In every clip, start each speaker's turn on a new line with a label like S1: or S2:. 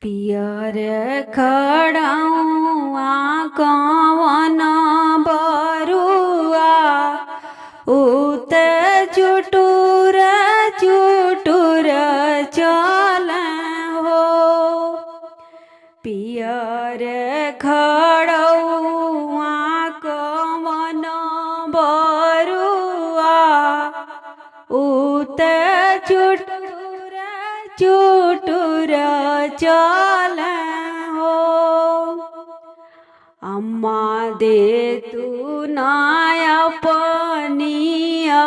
S1: पियर खड़ौआ कवन बरुआ उत चुटुर चुटुर चल हो। पियर खड़ौआ कवन बरुआ उत चुटुर चुटुर चल हो। अम्मा दे तू नाया पनिया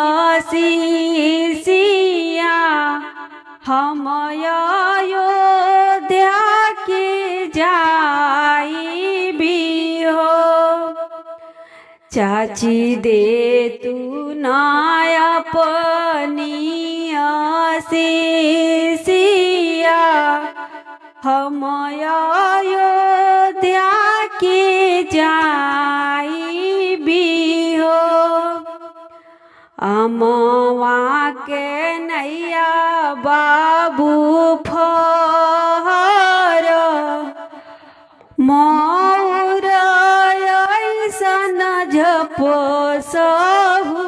S1: शीशिया हम अयोध्या के जाई भी हो। चाची दे तू नाया पनिया शीशिया हम अयोध्या के जाई भी हो। अमवा के नैया बाबू फहर मोर ऐसन झपसहु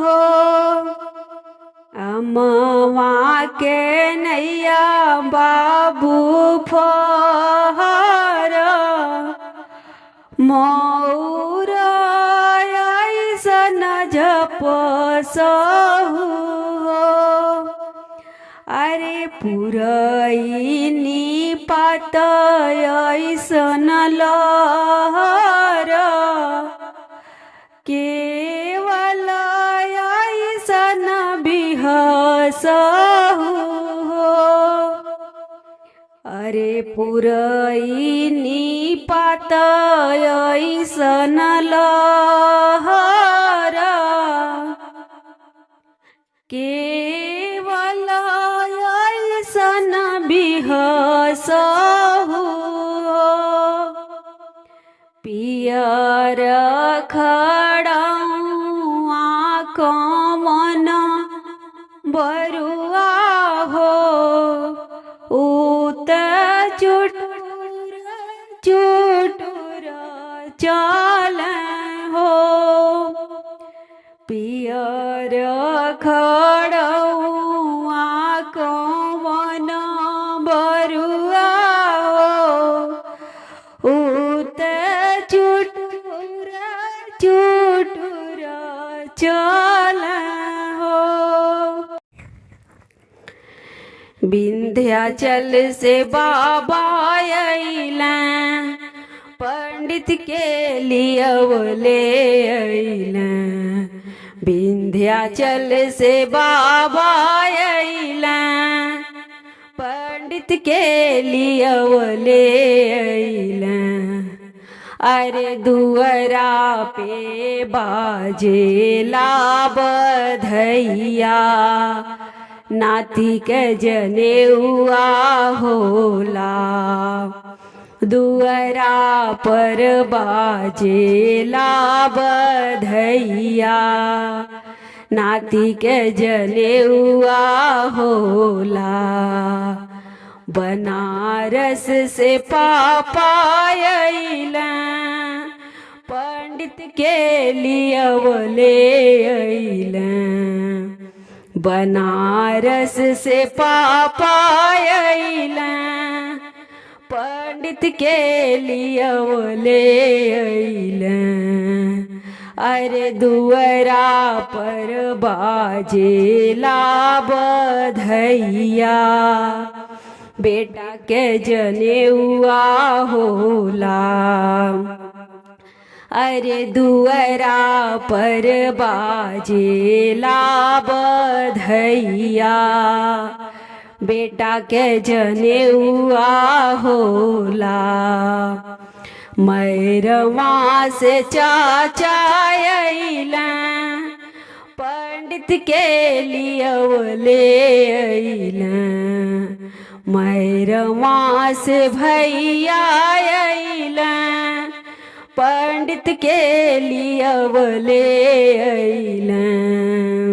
S1: हो। अमवा के नैया बाबू फहर मोर ऐसन झपसहु हो। अरे पुरैनी पात ऐसन लहर केवल ऐसन बिहसहु हो। अरे पुरैनी पात ऐसन लहर केवल ऐसन बिहसहु हो। पियर खड़ौआ कवन बरुआ हो उत चुटुर चुटुर चल हो। पियर खड़ौआ कवन बरुआ हो उत चुटुर चुटुर चल हो। विंध्याचल से बाबा अइलें पंडित के लियवले अइलें। विंध्याचल से बाबा अइलें पंडित के लियवले अइलें। अरे दुअरा पे बाजेला बधैया नाती के जनेउआ होला। दुअरा पर बाजेला बधैया नाती के जनेउआ होला। बनारस से पापा अइलें पंडित के लियवले अइलें। बनारस से पापा अइलें पंडित के लियवले अइलें। अरे दुअरा पर बाजेला बधैया बेटा के जनेउआ होला। अरे दुअरा पर बाजेला बधैया बेटा के जनेउआ होला। मैरवा से चाचा अइलें पंडित के लियवले अइलें। मैरवा से भैया अइलें पंडित के लियवले अइलें।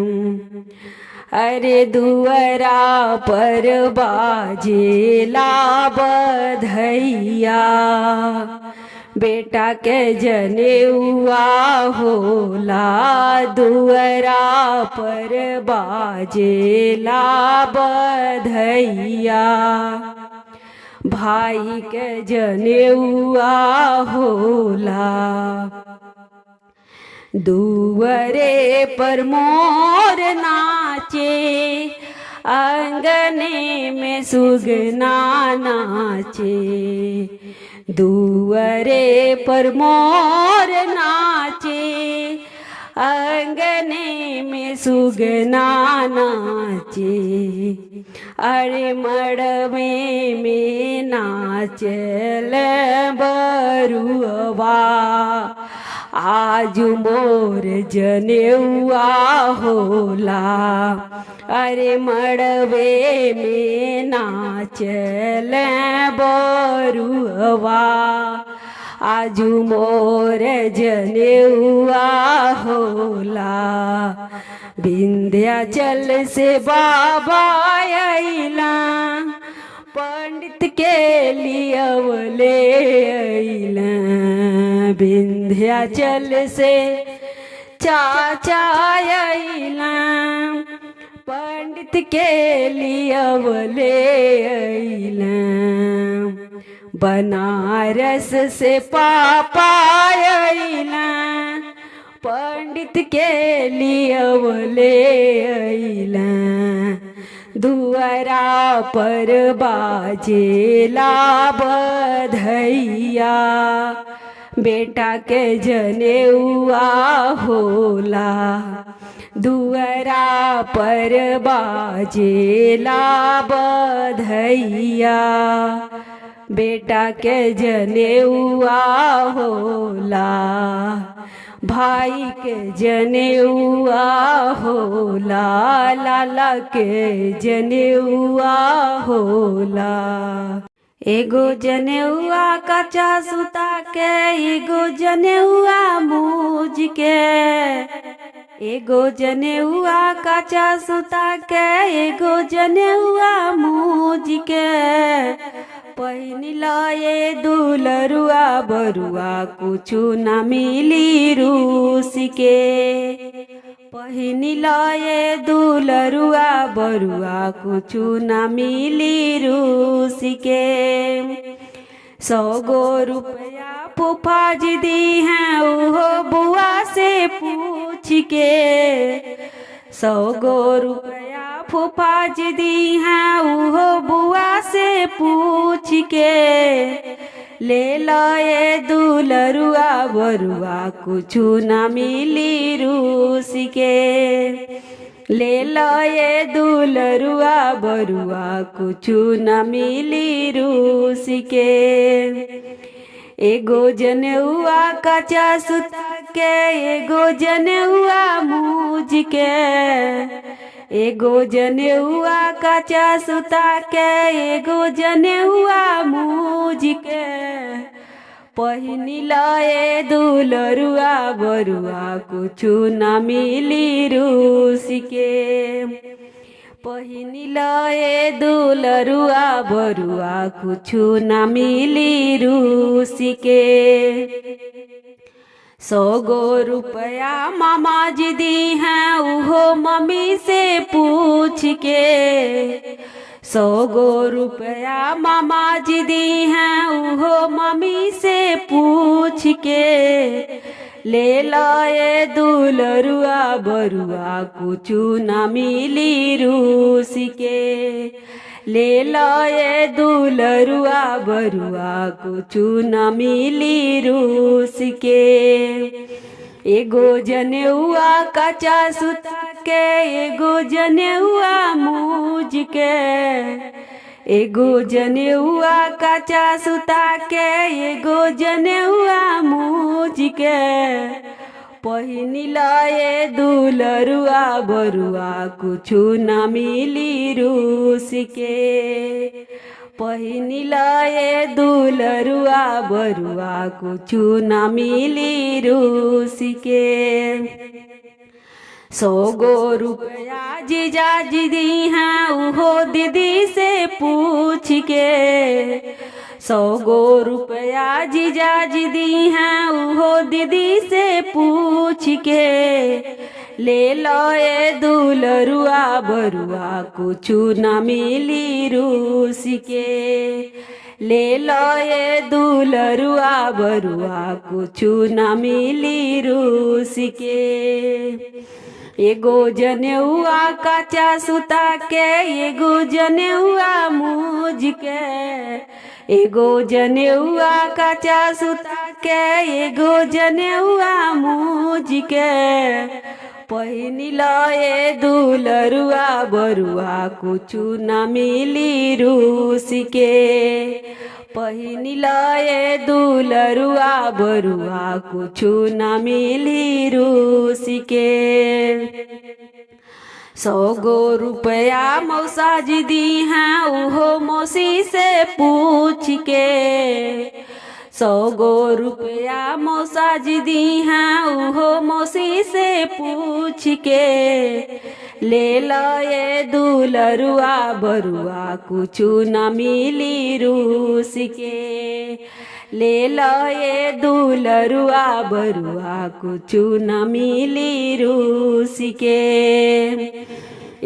S1: अरे दुअरा पर बाजेला बधैया, बेटा के जनेउआ होला दुअरा पर बाजेला बधैया। भाई के जनेउआ होला दुअरे पर मोर नाचे, आंगने में सुगना नाचे। दुअरे पर मोर नाचे, आंगने में सुगना नाचे। अरे मड़वे में नाचल बरुआ, आज मोर जनेउआ होला। अरे मड़वे में नाचल बरुआ, आज मोर जनेउआ होला। विंध्याचल से बाबा अइला, पंडित के लियवले अइला। विंध्याचल से चाचा अइला, पंडित के लियवले अइला। बनारस से पापा अइला, पंडित के लियवले अइला। दुअरा पर बाजेला बधैया, बेटा के जनेउआ होला। दुअरा पर बाजेला बधैया, बेटा के जनेउआ होला। भाई के जनेउआ होला, लाला के जनेउआ होला। एगो जनेउआ कच्चा सुता के, एगो जनेउआ मूज के। एगो जनेउआ कच्चा सुता के, एगो जनेउआ मूज के। पहिनिला ये दुलरुआ बरुआ, कुछु न मिली रूस के। पहिनिला ये दुलरुआ बरुआ, कुछु न मिली रूस के। 100 गो रुपया फूफा जी दी हैं, उहो बुआ से पूछ के। 100 गो रुपया फूफा जी दी हैं, उहो बुआ से पूछ के। ले लाए दुलरुआ बरुआ, कुछु न मिली रूस के। ले लाए दुलरुआ बरुआ, कुछु न मिली रूस के। एगो जनेउआ कच्चा सुता के, एगो जनेउआ मूज के। एगो जनेउआ कच्चा सुता के, एगो जनेउआ मूज के। पहिनिला ये दुलरुआ बरुआ, कुछु न मिली रूस के। पहिनिला ये दुलरुआ बरुआ, कुछु न मिली रूस के। 100 गो रुपया मामा जी दी हैं, उहो मम्मी से पूछ के। 100 गो रुपया मामा जी दी हैं, उहो मम्मी से पूछ के। ले लाए दुलरुआ बरुआ, कुछु न मिली रूस के। ले लाए दुलरुआ बरुआ, कुछु न मिली रूस के। एगो जनेउआ कच्चा सुता के, एगो जनेउआ मूज के। एगो जनेउआ कच्चा सुता के, एगो जनेउआ मूज के। पहिनिला ये दुलरुआ बरुआ, कुछु न मिली रूस के। पहिनिला ये दुलरुआ बरुआ, कुछु न मिली रूस के। 100 रुपया जीजा जी दी हैं उहो दीदी से पूछ के। 100 रुपया जीजा जी दी हैं उहो दीदी से पूछ के। ले लो ए दुलरुआ बरुआ कुछु न मिली रूस के। ले लो ए दुलरुआ बरुआ कुछु न मिली रूस के। एगो जनेउआ काचा सुता के एगो जनेउआ मूज के। एगो जनेउआ काचा सुता के एगो जनेउआ मूज के। पहिनिल ए दुलरुआ बरुआ कुछु न मिली रूस के। पहिनिल ए दुलरुआ बरुआ कुछु न मिली रूस के। 100 रुपया मौसा जी दी हैं उहो मौसी से पूछ के। 100 रुपया मौसा जी दी हैं उहो मौसी से पूछ के। ले लो ए दुलरुआ बरुआ कुछु न मिली रूस के। ले लो ए दुलरुआ बरुआ कुछु न मिली रूस के।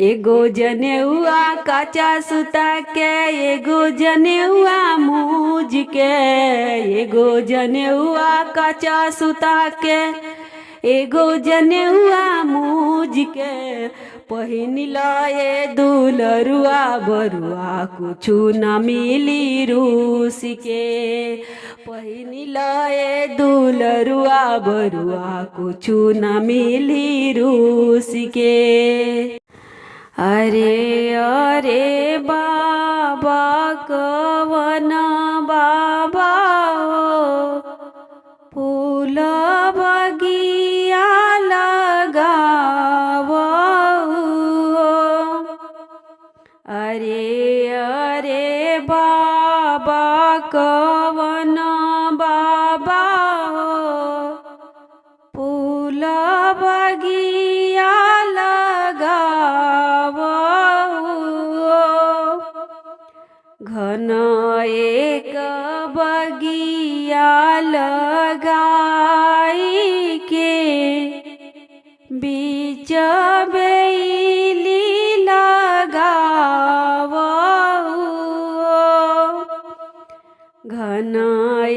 S1: एगो जनेउआ काचा सुता के एगो जनेउआ मूज के। एगो जनेउआ काचा सुता के एगो जनेउआ मूज के। पहिनिल ए दुलरुआ बरुआ कुछु न मिली रूस के। पहिनिल ए दुलरुआ बरुआ कुछु न मिली रूस के। अरे अरे बाबा कवन बाबा हो फूल बगिया लगावो। अरे अरे बाबा कवन बाबा हो फूल बगिया लगावो। घन एक बगिया लगाई के बीच बेली लगावो। घन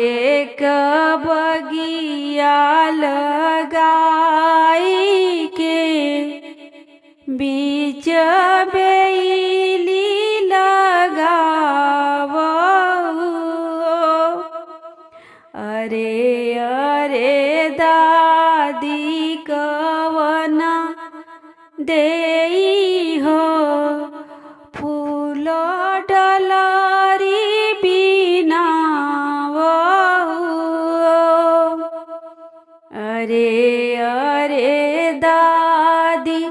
S1: एक बगिया लगाई के बीच बेली लगावो। अरे अरे दादी कवन देई हो फूल डलरी बिनावो। अरे अरे दादी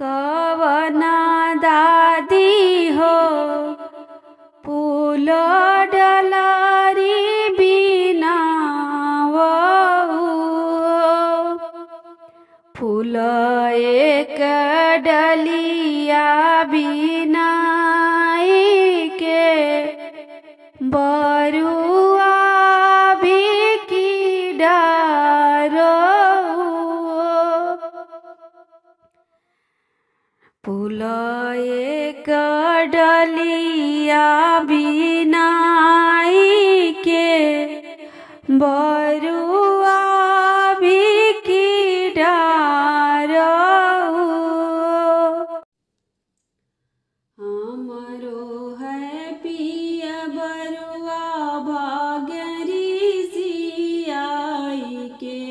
S1: कवन दादी हो फूल डलरी बिनावो। फूल एक डलिया बिनाई के बरुआ भी की डारो। फूल एक डलिया बिनाई के बरुआ भी की डारो। हमरो है पिया बरुआ भागरी सियाई के।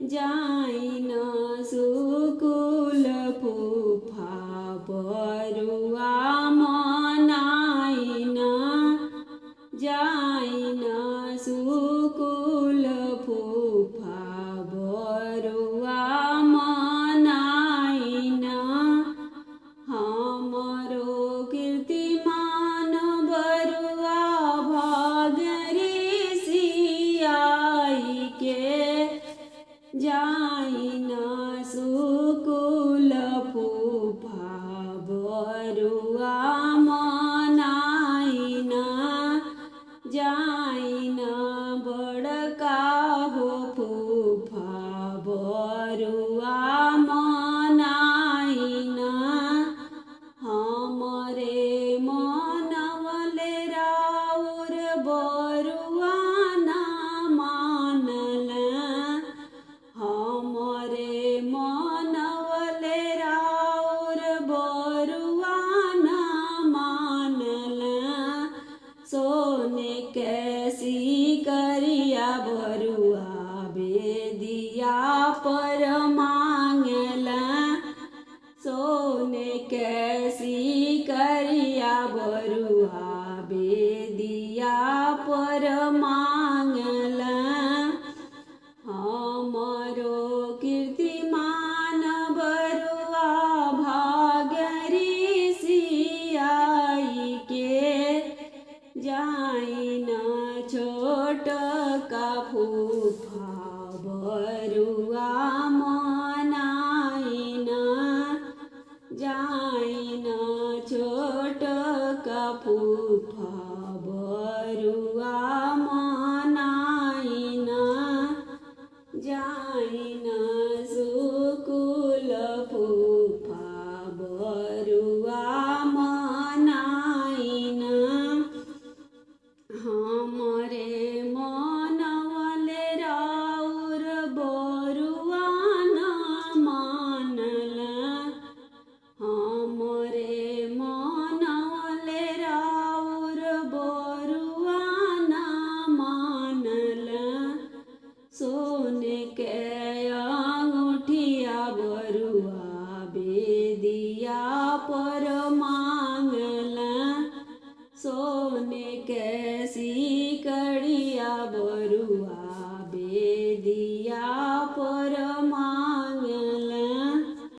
S1: जाई न सुकुल फूफा बरुआ मनाई न। जाई न सुकुल फूफा बरुआ मनाई न। हमरो कीर्तिमान बरुआ भागरी सियाई के। जाई न जाई न बड़का हो फूफा बरुआ मनाई न हमरे मनवले राउर बरुआ ना मानल हमरे मनवले राउर बरुआ ना मानल सोने कैसी करिया बरुआ बेदिया पर मांगल सोने कैसी करिया बरुआ बेदिया पर मांगल हमरो कीर्तिमान बरुआ भागरी सियाई के जाई न छोट का फूफा बरुआ मनाई न जाई न छोट का फूफा बरुआ मनाई न जाई न सुकुल फूफा बरुआ मनाई न हमरे मनवले राउर बरुआ ना मानल हमरे मनवले राउर बरुआ ना मानल सोने के अंगूठिया बरुआ बेदिया पर मांगल सोने कैसी कड़िया बरुआ